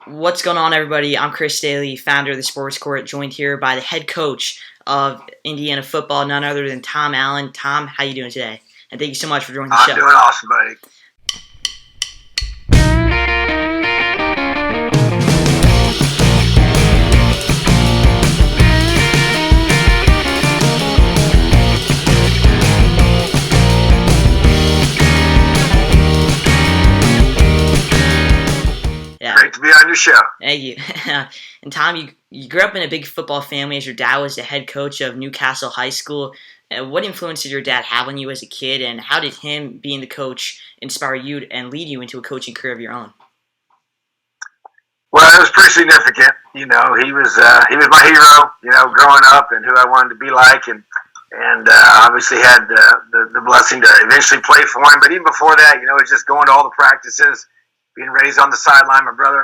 What's going on, everybody? I'm Chris Dailey, founder of the Sports Court, joined here by the head coach of Indiana football, none other than Tom Allen. Tom, how you doing today? And thank you so much for joining the show. I'm doing awesome, buddy. Yeah. Great to be on your show. Thank you. And Tom, you grew up in a big football family as your dad was the head coach of Newcastle High School. What influence did your dad have on you as a kid, and how did him being the coach inspire you and lead you into a coaching career of your own? Well, it was pretty significant. He was my hero. Growing up and who I wanted to be like, and obviously had the blessing to eventually play for him. But even before that, it was just going to all the practices, being raised on the sideline. My brother's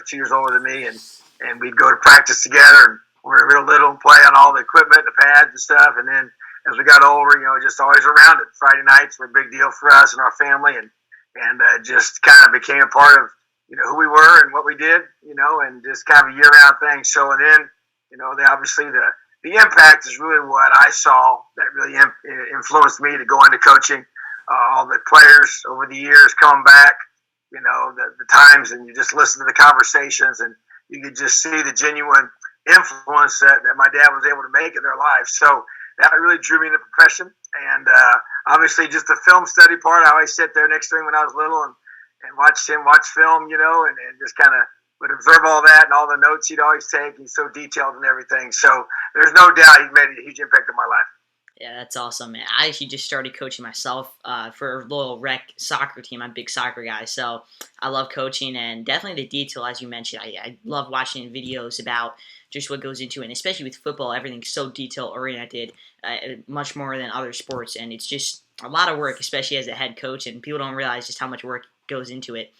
2 years older than me, and we'd go to practice together. And we were real little and play on all the equipment, the pads and stuff. And then as we got older, just always around it. Friday nights were a big deal for us and our family, and just kind of became a part of who we were and what we did, and just kind of a year-round thing. So, and then, obviously the impact is really what I saw that really influenced me to go into coaching. All the players over the years coming back, the times, and you just listen to the conversations, and you could just see the genuine influence that my dad was able to make in their lives. So that really drew me into the profession. And obviously just the film study part, I always sit there next to him when I was little and watched him watch film, and just kind of would observe all that and all the notes he'd always take. He's so detailed and everything. So there's no doubt he's made a huge impact on my life. Yeah, that's awesome, man. I actually just started coaching myself for a little rec soccer team. I'm a big soccer guy, so I love coaching, and definitely the detail, as you mentioned. I love watching videos about just what goes into it, and especially with football, everything's so detail-oriented, much more than other sports, and it's just a lot of work, especially as a head coach, and people don't realize just how much work goes into it.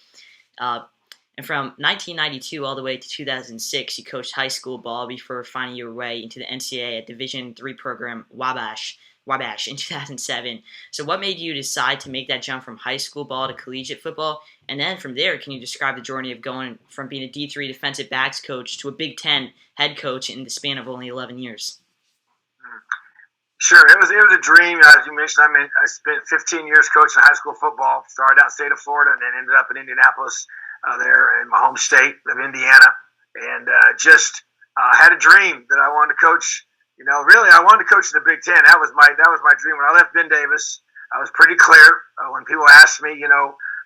And from 1992 all the way to 2006, you coached high school ball before finding your way into the NCAA at Division III program wabash in 2007. So what made you decide to make that jump from high school ball to collegiate football? And then from there, can you describe the journey of going from being a D3 defensive backs coach to a Big Ten head coach in the span of only 11 years? Sure, it was a dream. As you mentioned, I spent 15 years coaching high school football. Started out in the state of Florida and then ended up in Indianapolis, there in my home state of Indiana, and just had a dream that I wanted to coach. Really, I wanted to coach in the Big Ten. That was my dream. When I left Ben Davis, I was pretty clear. When people asked me,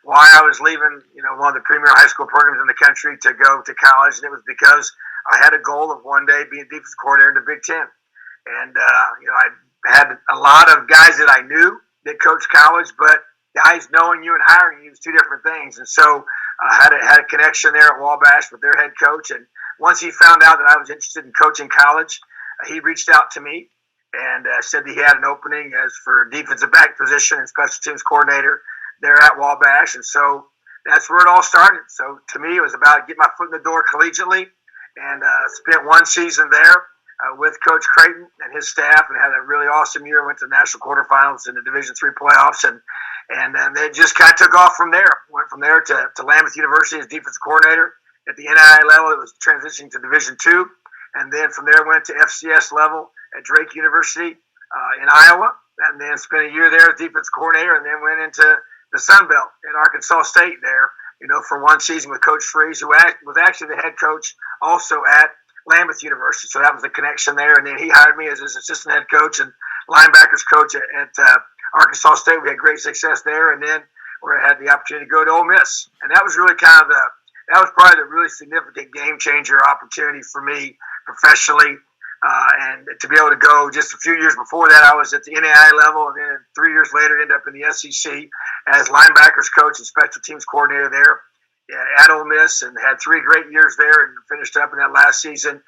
why I was leaving, one of the premier high school programs in the country to go to college, and it was because I had a goal of one day being defensive coordinator in the Big Ten. And I had a lot of guys that I knew that coached college, but guys knowing you and hiring you is two different things. And so I had a connection there at Wabash with their head coach. And once he found out that I was interested in coaching college, he reached out to me and said that he had an opening as for defensive back position and special teams coordinator there at Wabash. And so that's where it all started. So to me, it was about getting my foot in the door collegiately, and spent one season there with Coach Creighton and his staff, and had a really awesome year. Went to the national quarterfinals in the Division III playoffs, and then they just kind of took off from there. Went from there to Lambuth University as defensive coordinator. At the NAIA level, it was transitioning to Division II, and then from there went to FCS level at Drake University in Iowa, and then spent a year there as defensive coordinator, and then went into the Sun Belt at Arkansas State there, for one season with Coach Freeze, who was actually the head coach also at Lambuth University. So that was the connection there. And then he hired me as his assistant head coach and linebackers coach at Arkansas State. We had great success there. And then we had the opportunity to go to Ole Miss. And that was really that was probably the really significant game changer opportunity for me professionally. And to be able to go just a few years before that, I was at the NAIA level. And then 3 years later, ended up in the SEC as linebackers coach and special teams coordinator there at Ole Miss, and had 3 great years there, and finished up in that last season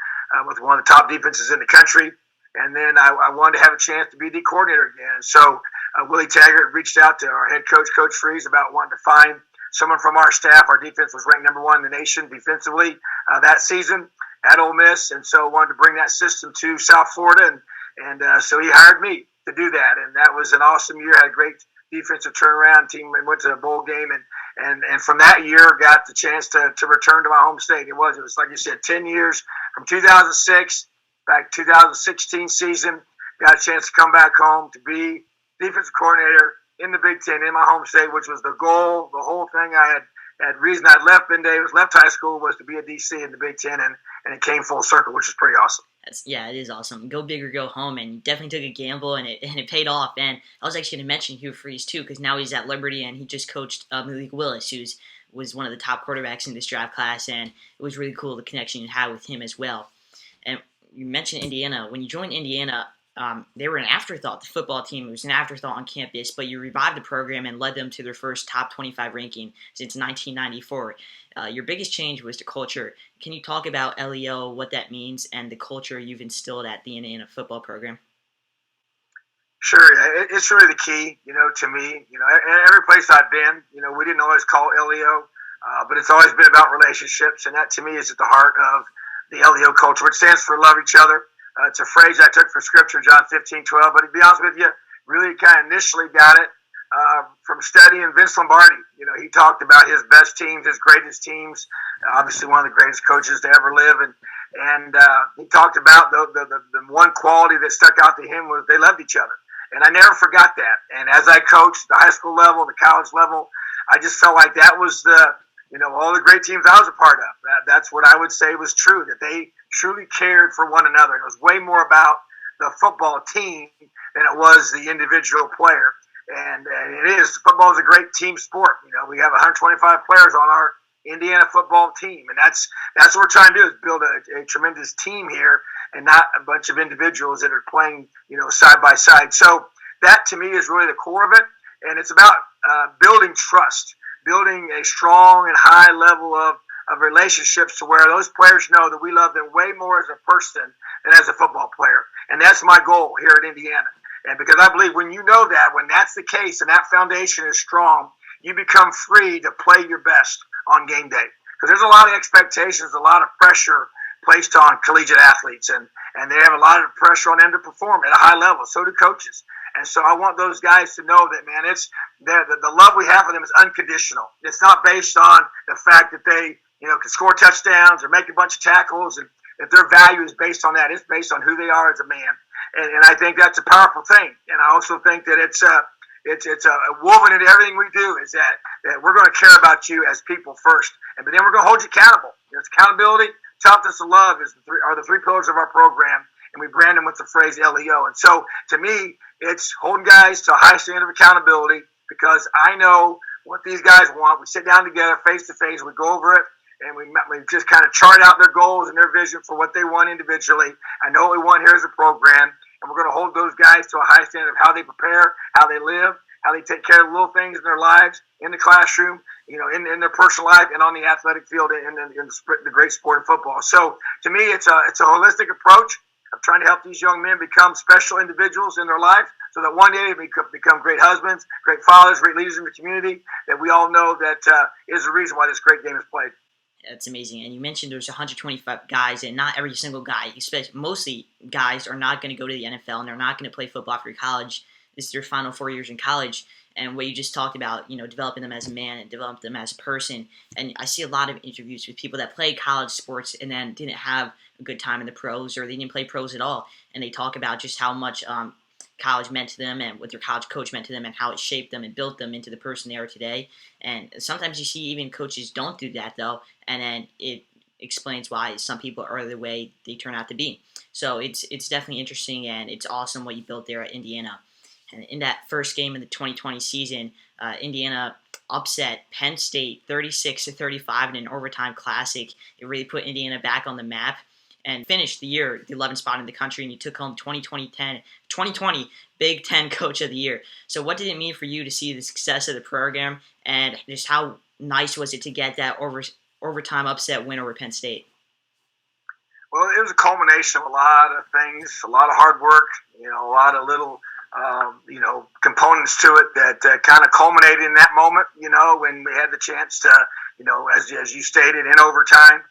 with one of the top defenses in the country. And then I wanted to have a chance to be the coordinator again. So Willie Taggart reached out to our head coach, Coach Freeze, about wanting to find someone from our staff. Our defense was ranked number 1 in the nation defensively that season at Ole Miss, and so wanted to bring that system to South Florida. And so he hired me to do that, and that was an awesome year. Had a great defensive turnaround team, and went to a bowl game And from that year, got the chance to return to my home state. It was like you said, 10 years from 2006 back 2016 season. Got a chance to come back home to be defensive coordinator in the Big Ten in my home state, which was the goal, the whole thing. Reason I left Ben Davis, left high school, was to be a DC in the Big Ten, and it came full circle, which is pretty awesome. It is awesome. Go big or go home, and you definitely took a gamble, and it paid off. And I was actually going to mention Hugh Freeze too, because now he's at Liberty, and he just coached Malik Willis, who was one of the top quarterbacks in this draft class, and it was really cool the connection you had with him as well. And you mentioned Indiana. When you joined Indiana, they were an afterthought. The football team was an afterthought on campus, but you revived the program and led them to their first top 25 ranking since 1994. Your biggest change was the culture. Can you talk about LEO, what that means, and the culture you've instilled at the Indiana football program? Sure. It's really the key, to me. Every place I've been, we didn't always call LEO, but it's always been about relationships, and that to me is at the heart of the LEO culture, which stands for love each other. It's a phrase I took from Scripture, John 15:12. But to be honest with you, really kind of initially got it from studying Vince Lombardi. He talked about his best teams, his greatest teams. Obviously, one of the greatest coaches to ever live, and he talked about the one quality that stuck out to him was they loved each other. And I never forgot that. And as I coached the high school level, the college level, I just felt like that was all the great teams I was a part of. That's what I would say was true, that they truly cared for one another. And it was way more about the football team than it was the individual player. And it is. Football is a great team sport. We have 125 players on our Indiana football team. And that's what we're trying to do, is build a tremendous team here and not a bunch of individuals that are playing, side by side. So that to me is really the core of it. And it's about building trust, building a strong and high level of relationships to where those players know that we love them way more as a person than as a football player. And that's my goal here at Indiana. And because I believe when you know that, when that's the case and that foundation is strong, you become free to play your best on game day. Because there's a lot of expectations, a lot of pressure placed on collegiate athletes, and they have a lot of pressure on them to perform at a high level. So do coaches. And so I want those guys to know that, man, it's the love we have for them is unconditional. It's not based on the fact that they, can score touchdowns or make a bunch of tackles, and if their value is based on that, it's based on who they are as a man. And I think that's a powerful thing. And I also think that it's woven into everything we do, is that we're going to care about you as people first, but then we're going to hold you accountable. It's accountability, toughness, and love are the three pillars of our program, and we brand them with the phrase LEO. And so to me, it's holding guys to a high standard of accountability, because I know what these guys want. We sit down together face to face, we go over it, and we just kind of chart out their goals and their vision for what they want individually. I know what we want here as a program, and we're going to hold those guys to a high standard of how they prepare, how they live, how they take care of the little things in their lives, in the classroom, in their personal life, and on the athletic field, in the great sport of football. So to me, it's a holistic approach of trying to help these young men become special individuals in their life, so that one day they become great husbands, great fathers, great leaders in the community, that we all know that is the reason why this great game is played. That's amazing. And you mentioned there's 125 guys, and not every single guy, mostly guys, are not going to go to the NFL, and they're not going to play football after college. This is their final 4 years in college. And what you just talked about, developing them as a man and developing them as a person. And I see a lot of interviews with people that play college sports and then didn't have a good time in the pros, or they didn't play pros at all. And they talk about just how much college meant to them, and what their college coach meant to them, and how it shaped them and built them into the person they are today. And sometimes you see even coaches don't do that, though, and then it explains why some people are the way they turn out to be. So it's definitely interesting, and it's awesome what you built there at Indiana. And in that first game in the 2020 season, Indiana upset Penn State 36-35 in an overtime classic. It really put Indiana back on the map, and finished the year the 11th spot in the country, and you took home 2020 Big Ten Coach of the Year. So what did it mean for you to see the success of the program, and just how nice was it to get that overtime upset win over Penn State? Well, it was a culmination of a lot of things, a lot of hard work, a lot of little components to it that kind of culminated in that moment, when we had the chance to, as you stated, in overtime,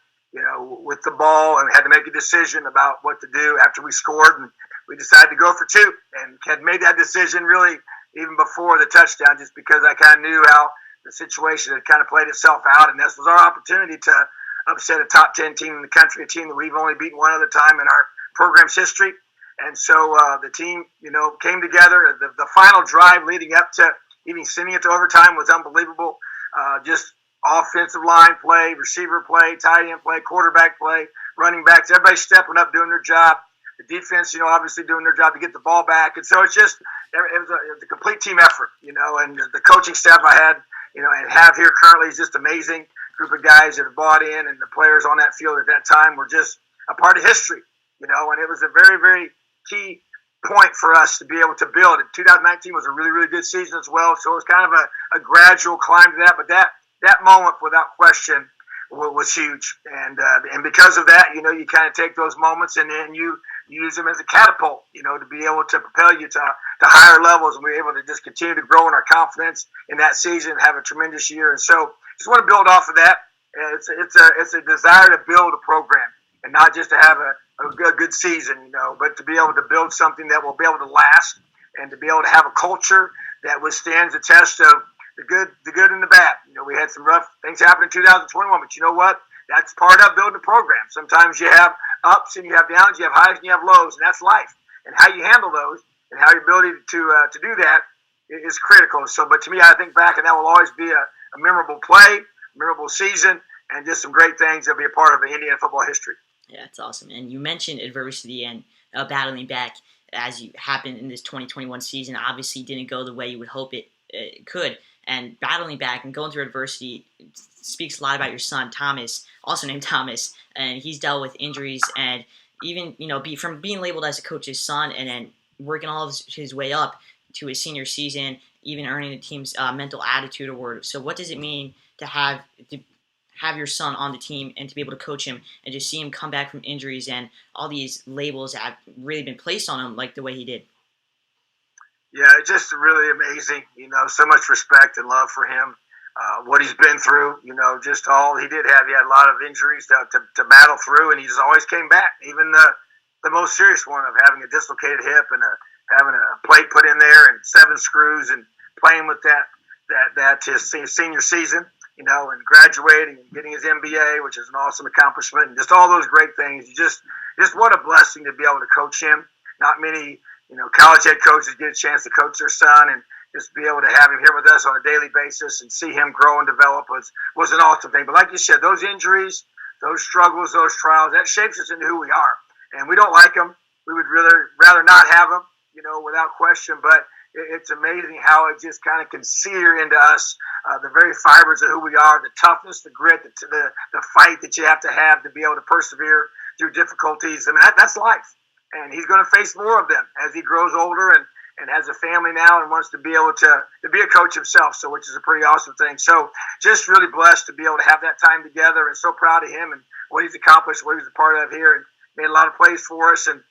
with the ball, and we had to make a decision about what to do after we scored, and we decided to go for two, and had made that decision really even before the touchdown, just because I kind of knew how the situation had kind of played itself out, and this was our opportunity to upset a top 10 team in the country, a team that we've only beaten one other time in our program's history. And so the team, came together. The final drive leading up to even sending it to overtime was unbelievable. Just offensive line play, receiver play, tight end play, quarterback play, running backs, everybody stepping up, doing their job. The defense, obviously doing their job to get the ball back. And so it was a complete team effort, and the coaching staff I had, and have here currently is just amazing group of guys that have bought in, and the players on that field at that time were just a part of history, and it was a very, very key point for us to be able to build. And 2019 was a really, really good season as well, so it was kind of a gradual climb to that, but that moment, without question, was huge. And because of that, you kind of take those moments and then you use them as a catapult, to be able to propel you to higher levels. And we were able to just continue to grow in our confidence in that season and have a tremendous year. And so just want to build off of that. It's a desire to build a program and not just to have a good season, but to be able to build something that will be able to last and to be able to have a culture that withstands the test of the good and the bad. We had some rough things happen in 2021, but you know what? That's part of building a program. Sometimes you have ups and you have downs, you have highs and you have lows, and that's life. And how you handle those and how your ability to do that is critical. So, but to me, I think back, and that will always be a memorable play, memorable season, and just some great things that'll be a part of the Indiana football history. Yeah, it's awesome. And you mentioned adversity and battling back as you happened in this 2021 season. Obviously, didn't go the way you would hope it could. And battling back and going through adversity speaks a lot about your son, Thomas, also named Thomas. And he's dealt with injuries and even, from being labeled as a coach's son and then working all of his way up to his senior season, even earning the team's mental attitude award. So what does it mean to have your son on the team and to be able to coach him and just see him come back from injuries and all these labels that have really been placed on him like the way he did? Yeah, it's just really amazing, so much respect and love for him, what he's been through, just all he did have. He had a lot of injuries to battle through, and he just always came back, even the most serious one of having a dislocated hip and having a plate put in there and 7 screws and playing with that his senior season, and graduating and getting his MBA, which is an awesome accomplishment, and just all those great things. Just what a blessing to be able to coach him. Not many college head coaches get a chance to coach their son, and just be able to have him here with us on a daily basis and see him grow and develop was an awesome thing. But like you said, those injuries, those struggles, those trials, that shapes us into who we are. And we don't like them. We would rather not have them, without question. But it's amazing how it just kind of can sear into us the very fibers of who we are, the toughness, the grit, the fight that you have to be able to persevere through difficulties. I mean, that's life. And he's going to face more of them as he grows older and has a family now and wants to be able to be a coach himself, so which is a pretty awesome thing. So just really blessed to be able to have that time together and so proud of him and what he's accomplished, what he was a part of here and made a lot of plays for us. And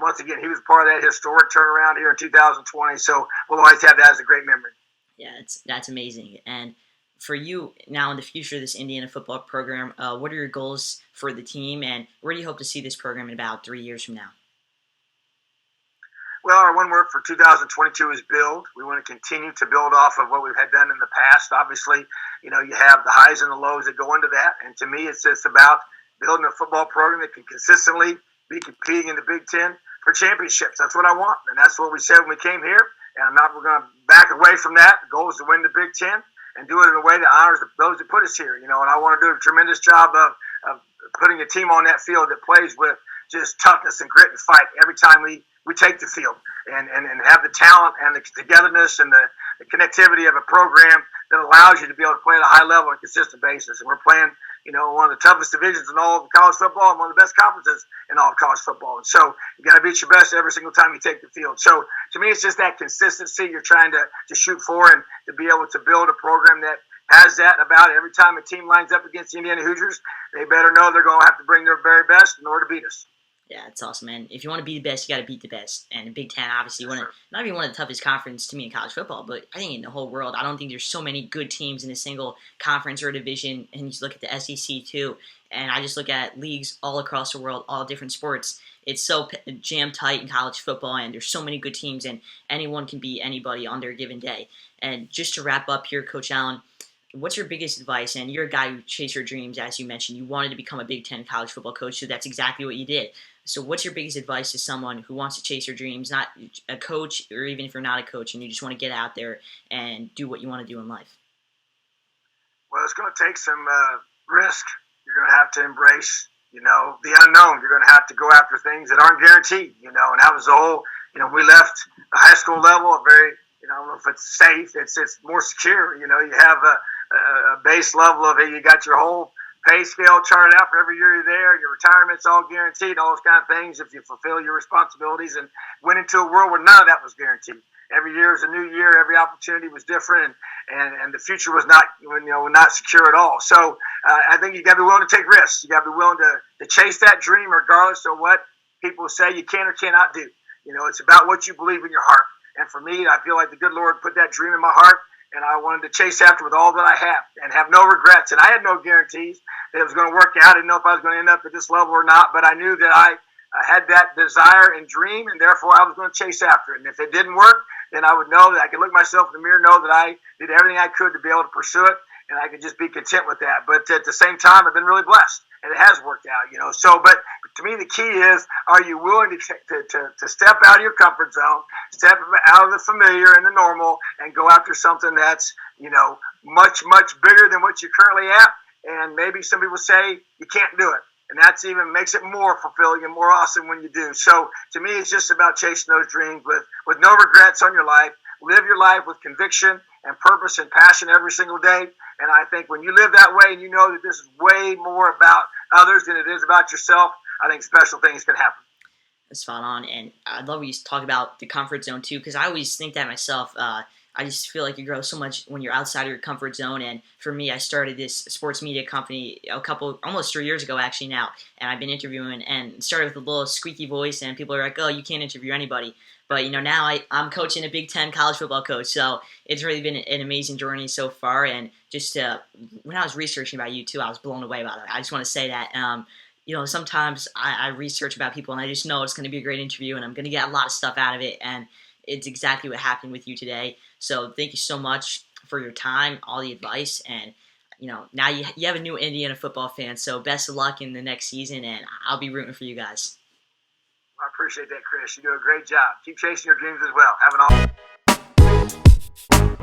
once again, he was part of that historic turnaround here in 2020. So we'll always have that as a great memory. Yeah, that's amazing. And for you now in the future of this Indiana football program, what are your goals for the team and where do you hope to see this program in about 3 years from now? Well, our one word for 2022 is build. We want to continue to build off of what we've had done in the past. Obviously, you have the highs and the lows that go into that. And to me, it's just about building a football program that can consistently be competing in the Big Ten for championships. That's what I want. And that's what we said when we came here. And we're going to back away from that. The goal is to win the Big Ten and do it in a way that honors those that put us here. And I want to do a tremendous job of putting a team on that field that plays with just toughness and grit and fight every time we take the field and have the talent and the togetherness and the connectivity of a program that allows you to be able to play at a high level on a consistent basis. And we're playing, one of the toughest divisions in all of college football and one of the best conferences in all of college football. And so you got to be at your best every single time you take the field. So to me, it's just that consistency you're trying to shoot for and to be able to build a program that has that about it. Every time a team lines up against the Indiana Hoosiers, they better know they're going to have to bring their very best in order to beat us. Yeah, it's awesome, man. If you want to be the best, you got to beat the best. And the Big Ten, obviously, not even one of the toughest conferences to me in college football, but I think in the whole world, I don't think there's so many good teams in a single conference or division. And you just look at the SEC too, and I just look at leagues all across the world, all different sports. It's so jam tight in college football, and there's so many good teams, and anyone can beat anybody on their given day. And just to wrap up here, Coach Allen, what's your biggest advice? And you're a guy who chased your dreams, as you mentioned. You wanted to become a Big Ten college football coach, so that's exactly what you did. So what's your biggest advice to someone who wants to chase your dreams, not a coach, or even if you're not a coach and you just want to get out there and do what you want to do in life? Well, it's going to take some risk. You're going to have to embrace, the unknown. You're going to have to go after things that aren't guaranteed, and that was the whole, we left the high school level a very, I don't know if it's safe, it's more secure. You have a base level of it. You got your whole pay scale charted out for every year you're there. Your retirement's all guaranteed, all those kind of things if you fulfill your responsibilities, and went into a world where none of that was guaranteed. Every year is a new year. Every opportunity was different, and the future was not not secure at all. So I think you got to be willing to take risks. You got to be willing to chase that dream, regardless of what people say you can or cannot do. It's about what you believe in your heart. And for me, I feel like the good Lord put that dream in my heart, and I wanted to chase after with all that I have and have no regrets. And I had no guarantees that it was going to work out. I didn't know if I was going to end up at this level or not, but I knew that I had that desire and dream, and therefore I was going to chase after it. And if it didn't work, then I would know that I could look myself in the mirror, know that I did everything I could to be able to pursue it, and I could just be content with that. But at the same time, I've been really blessed, and it has worked out, So, but to me, the key is, are you willing to step out of your comfort zone, step out of the familiar and the normal, and go after something that's, much, much bigger than what you're currently at? And maybe some people say you can't do it. And that's even makes it more fulfilling and more awesome when you do. So to me, it's just about chasing those dreams with no regrets on your life. Live your life with conviction and purpose and passion every single day. And I think when you live that way and you know that this is way more about others than it is about yourself, I think special things can happen. That's spot on. And I love when you talk about the comfort zone too, because I always think that myself. I just feel like you grow so much when you're outside of your comfort zone. And for me, I started this sports media company almost 3 years ago actually now. And I've been interviewing and started with a little squeaky voice, and people are like, oh, you can't interview anybody. But, now I'm coaching a Big Ten college football coach. So it's really been an amazing journey so far. And just when I was researching about you too, I was blown away by it. I just want to say that, sometimes I research about people and I just know it's going to be a great interview and I'm going to get a lot of stuff out of it. And it's exactly what happened with you today. So thank you so much for your time, all the advice, and now you have a new Indiana football fan. So best of luck in the next season, and I'll be rooting for you guys. I appreciate that, Chris. You do a great job. Keep chasing your dreams as well. Have an awesome